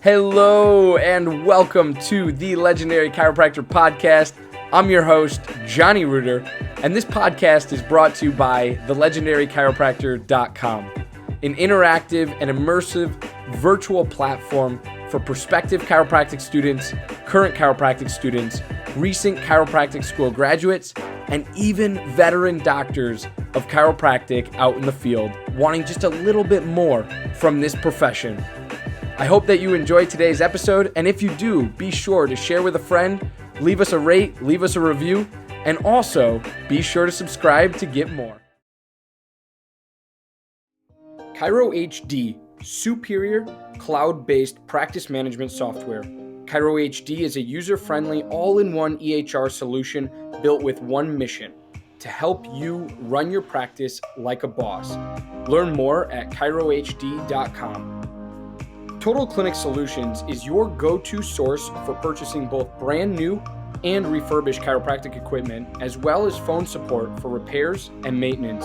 Hello and welcome to the Legendary Chiropractor Podcast. I'm your host, Johnny Reuter, and this podcast is brought to you by thelegendarychiropractor.com, an interactive and immersive virtual platform for prospective chiropractic students, current chiropractic students, recent chiropractic school graduates, and even veteran doctors of chiropractic out in the field wanting just a little bit more from this profession. I hope that you enjoyed today's episode, and if you do, be sure to share with a friend, leave us a rate, leave us a review, and also be sure to subscribe to get more. Chiro HD, superior cloud-based practice management software. Chiro HD is a user-friendly, all-in-one EHR solution built with one mission: to help you run your practice like a boss. Learn more at chirohd.com. Total Clinic Solutions is your go-to source for purchasing both brand new and refurbished chiropractic equipment, as well as phone support for repairs and maintenance.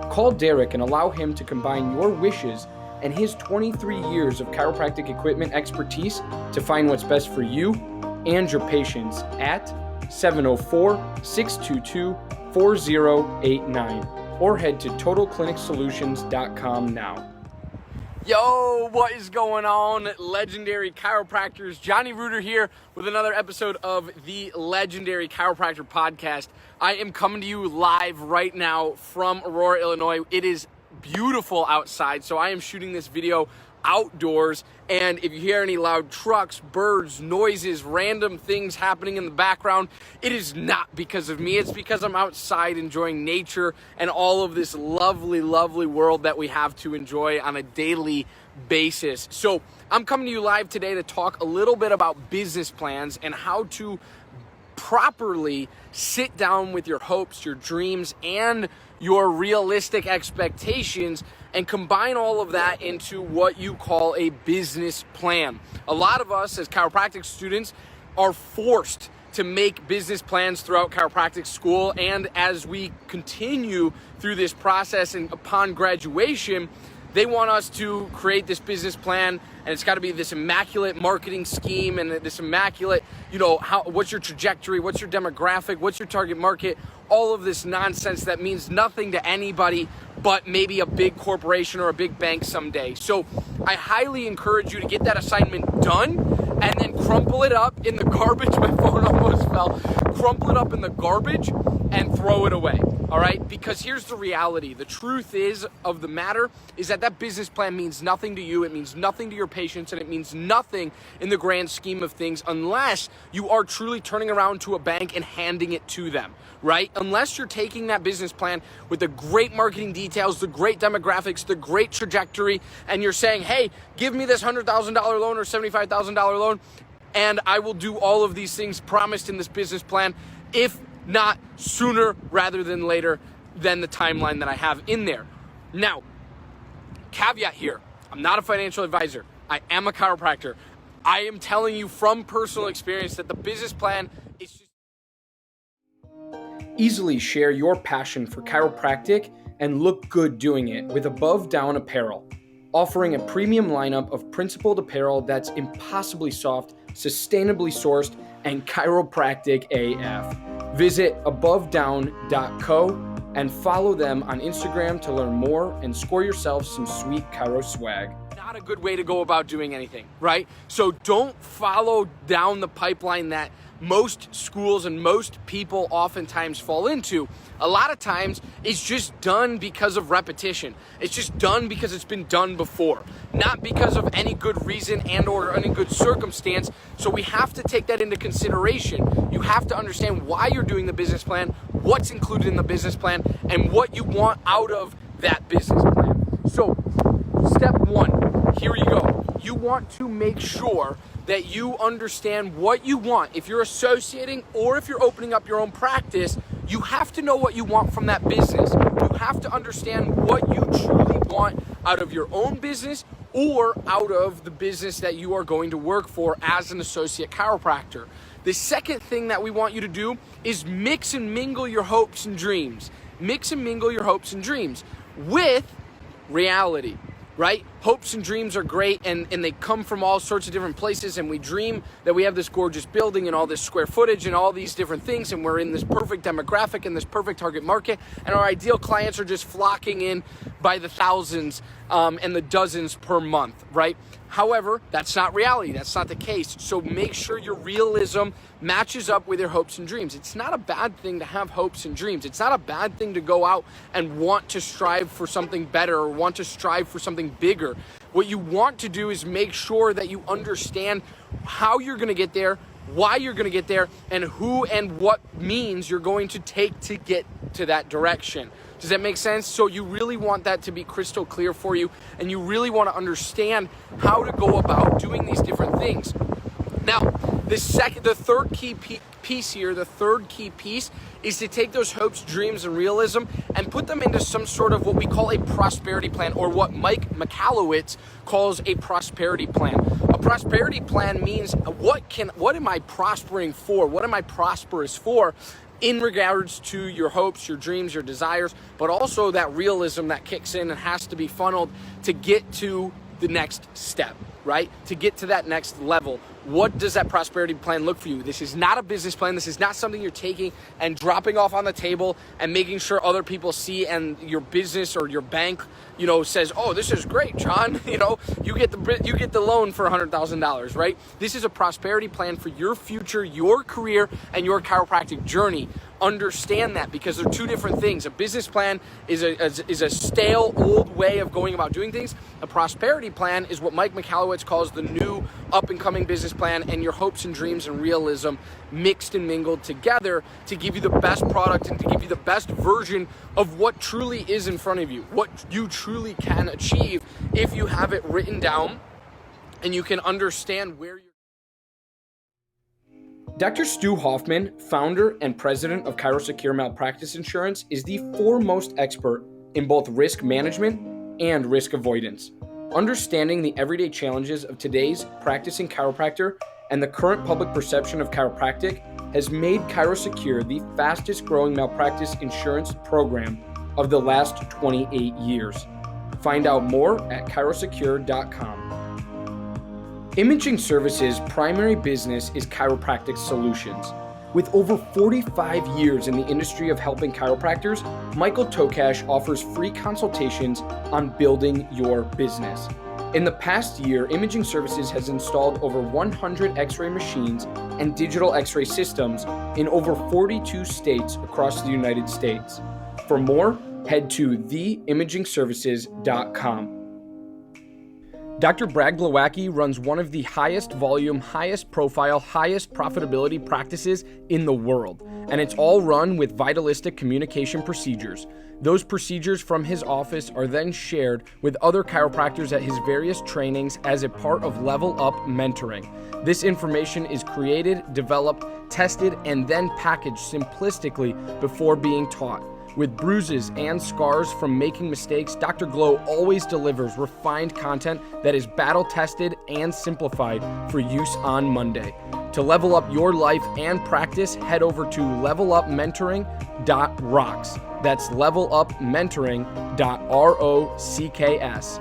Call Derek and allow him to combine your wishes and his 23 years of chiropractic equipment expertise to find what's best for you and your patients at 704-622-4089 or head to totalclinicsolutions.com now. Yo, what is going on, legendary chiropractors? Johnny Reuter here with another episode of the Legendary Chiropractor Podcast. I am coming to you live right now from Aurora, Illinois. It is beautiful outside, so I am shooting this video outdoors, and if you hear any loud trucks, birds, noises, random things happening in the background, it is not because of me. It's because I'm outside enjoying nature and all of this lovely, lovely world that we have to enjoy on a daily basis. So I'm coming to you live today to talk a little bit about business plans and how to properly sit down with your hopes, your dreams, and your realistic expectations and combine all of that into what you call a business plan. A lot of us as chiropractic students are forced to make business plans throughout chiropractic school, and as we continue through this process and upon graduation, they want us to create this business plan, and it's got to be this immaculate marketing scheme and this immaculate, what's your trajectory, what's your demographic, what's your target market, all of this nonsense that means nothing to anybody but maybe a big corporation or a big bank someday. So I highly encourage you to get that assignment done and then crumple it up in the garbage. My phone almost fell. Crumple it up in the garbage and throw it away. All right, because here's the reality. The truth of the matter is that business plan means nothing to you. It means nothing to your patients, and it means nothing in the grand scheme of things unless you are truly turning around to a bank and handing it to them, right? Unless you're taking that business plan with the great marketing details, the great demographics, the great trajectory, and you're saying, hey, give me this $100,000 loan or $75,000 loan, and I will do all of these things promised in this business plan, if not sooner rather than later than the timeline that I have in there. Now, caveat here, I'm not a financial advisor. I am a chiropractor. I am telling you from personal experience that the business plan is just... Easily share your passion for chiropractic and look good doing it with Above Down Apparel, offering a premium lineup of principled apparel that's impossibly soft, sustainably sourced, and chiropractic AF. Visit abovedown.co and follow them on Instagram to learn more and score yourself some sweet chiro swag. Not a good way to go about doing anything, right? So don't follow down the pipeline that most schools and most people oftentimes fall into. A lot of times it's just done because of repetition. It's just done because it's been done before, not because of any good reason and or any good circumstance. So we have to take that into consideration. You have to understand why you're doing the business plan, what's included in the business plan, and what you want out of that business plan. So step one, here you go. You want to make sure that you understand what you want. If you're associating or if you're opening up your own practice, you have to know what you want from that business. You have to understand what you truly want out of your own business or out of the business that you are going to work for as an associate chiropractor. The second thing that we want you to do is mix and mingle your hopes and dreams. Mix and mingle your hopes and dreams with reality. right? Hopes and dreams are great, and they come from all sorts of different places, and we dream that we have this gorgeous building and all this square footage and all these different things, and we're in this perfect demographic and this perfect target market, and our ideal clients are just flocking in by the thousands and the dozens per month, right? However, that's not reality. That's not the case. So make sure your realism matches up with your hopes and dreams. It's not a bad thing to have hopes and dreams. It's not a bad thing to go out and want to strive for something better or want to strive for something bigger. What you want to do is make sure that you understand how you're going to get there, why you're going to get there, and who and what means you're going to take to get to that direction. Does that make sense? So you really want that to be crystal clear for you, and you really want to understand how to go about doing these different things. Now, the third key piece is to take those hopes, dreams, and realism and put them into some sort of what we call a prosperity plan, or what Mike Michalowicz calls a prosperity plan. A prosperity plan means what am I prospering for? What am I prosperous for? In regards to your hopes, your dreams, your desires, but also that realism that kicks in and has to be funneled to get to the next step, right? To get to that next level. What does that prosperity plan look for you? This is not a business plan. This is not something you're taking and dropping off on the table and making sure other people see, and your business or your bank, says, "Oh, this is great, John. You get the loan for $100,000, right?" This is a prosperity plan for your future, your career, and your chiropractic journey. Understand that, because they're two different things. A business plan is a stale, old way of going about doing things. A prosperity plan is what Mike Michalowicz calls the new up-and-coming business plan, and your hopes and dreams and realism mixed and mingled together to give you the best product and to give you the best version of what truly is in front of you, what you truly can achieve if you have it written down and you can understand where you're. Dr. Stu Hoffman, founder and president of Chiropractic Malpractice Insurance, is the foremost expert in both risk management and risk avoidance. Understanding the everyday challenges of today's practicing chiropractor and the current public perception of chiropractic has made Chiropractic the fastest growing malpractice insurance program of the last 28 years. Find out more at chiropractic.com. Imaging Services' primary business is chiropractic solutions. With over 45 years in the industry of helping chiropractors, Michael Tokash offers free consultations on building your business. In the past year, Imaging Services has installed over 100 X-ray machines and digital X-ray systems in over 42 states across the United States. For more, head to theimagingservices.com. Dr. Brad Glowacki runs one of the highest volume, highest profile, highest profitability practices in the world, and it's all run with vitalistic communication procedures. Those procedures from his office are then shared with other chiropractors at his various trainings as a part of Level Up Mentoring. This information is created, developed, tested, and then packaged simplistically before being taught. With bruises and scars from making mistakes, Dr. Glow always delivers refined content that is battle-tested and simplified for use on Monday. To level up your life and practice, head over to levelupmentoring.rocks. That's levelupmentoring.rocks.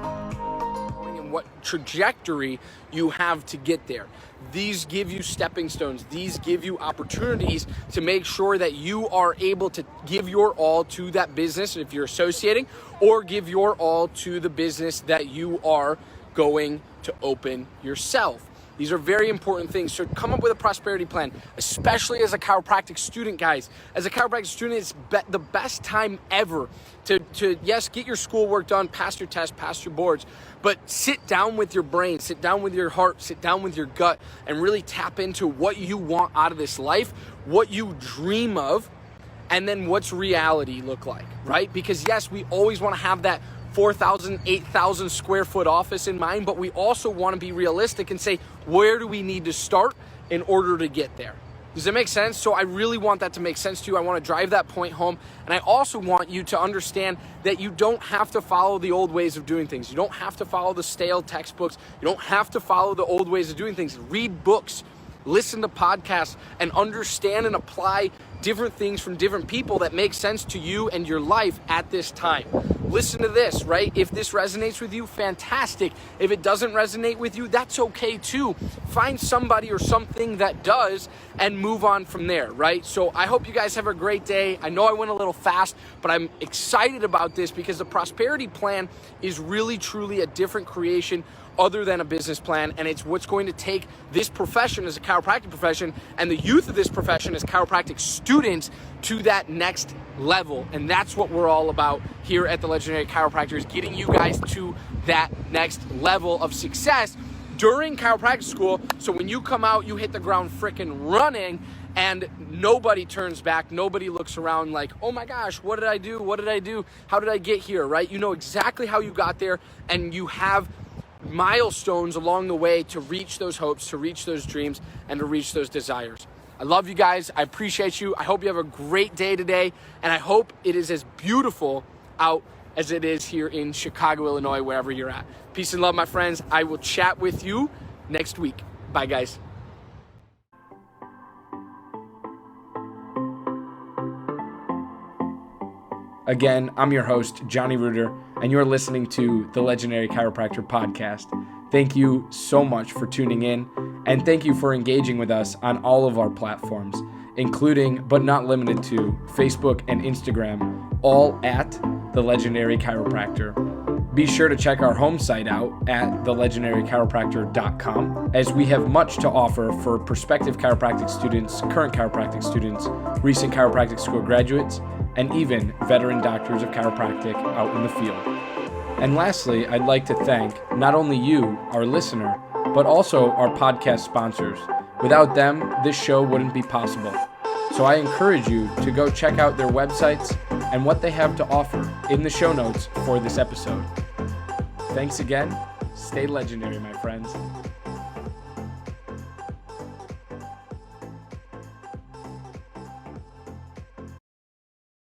And what trajectory you have to get there. These give you stepping stones. These give you opportunities to make sure that you are able to give your all to that business if you're associating, or give your all to the business that you are going to open yourself. These are very important things. So come up with a prosperity plan, especially as a chiropractic student, guys. As a chiropractic student, it's the best time ever to yes, get your schoolwork done, pass your tests, pass your boards, but sit down with your brain, sit down with your heart, sit down with your gut, and really tap into what you want out of this life, what you dream of, and then what's reality look like, right? Because yes, we always want to have that 4,000, 8,000 square foot office in mind, but we also want to be realistic and say, where do we need to start in order to get there? Does that make sense? So I really want that to make sense to you. I want to drive that point home. And I also want you to understand that you don't have to follow the old ways of doing things. You don't have to follow the stale textbooks. You don't have to follow the old ways of doing things. Read books, listen to podcasts, and understand and apply different things from different people that make sense to you and your life at this time. Listen to this, right? If this resonates with you, fantastic. If it doesn't resonate with you, that's okay too. Find somebody or something that does and move on from there, right? So I hope you guys have a great day. I know I went a little fast, but I'm excited about this because the prosperity plan is really, truly a different creation other than a business plan, and it's what's going to take this profession as a chiropractic profession and the youth of this profession as chiropractic students to that next level. And that's what we're all about here at the Legendary Chiropractors, getting you guys to that next level of success during chiropractic school. So when you come out, you hit the ground freaking running and nobody turns back. Nobody looks around like, oh my gosh, what did I do? What did I do? How did I get here, right? You know exactly how you got there, and you have milestones along the way to reach those hopes, to reach those dreams, and to reach those desires. I love you guys. I appreciate you. I hope you have a great day today, and I hope it is as beautiful out as it is here in Chicago, Illinois, wherever you're at. Peace and love, my friends. I will chat with you next week. Bye, guys. Again, I'm your host, Johnny Reuter, and you're listening to the Legendary Chiropractor podcast. Thank you so much for tuning in, and thank you for engaging with us on all of our platforms, including, but not limited to, Facebook and Instagram, all at the Legendary Chiropractor. Be sure to check our home site out at thelegendarychiropractor.com, as we have much to offer for prospective chiropractic students, current chiropractic students, recent chiropractic school graduates, and even veteran doctors of chiropractic out in the field. And lastly, I'd like to thank not only you, our listener, but also our podcast sponsors. Without them, this show wouldn't be possible. So I encourage you to go check out their websites and what they have to offer in the show notes for this episode. Thanks again. Stay legendary, my friends.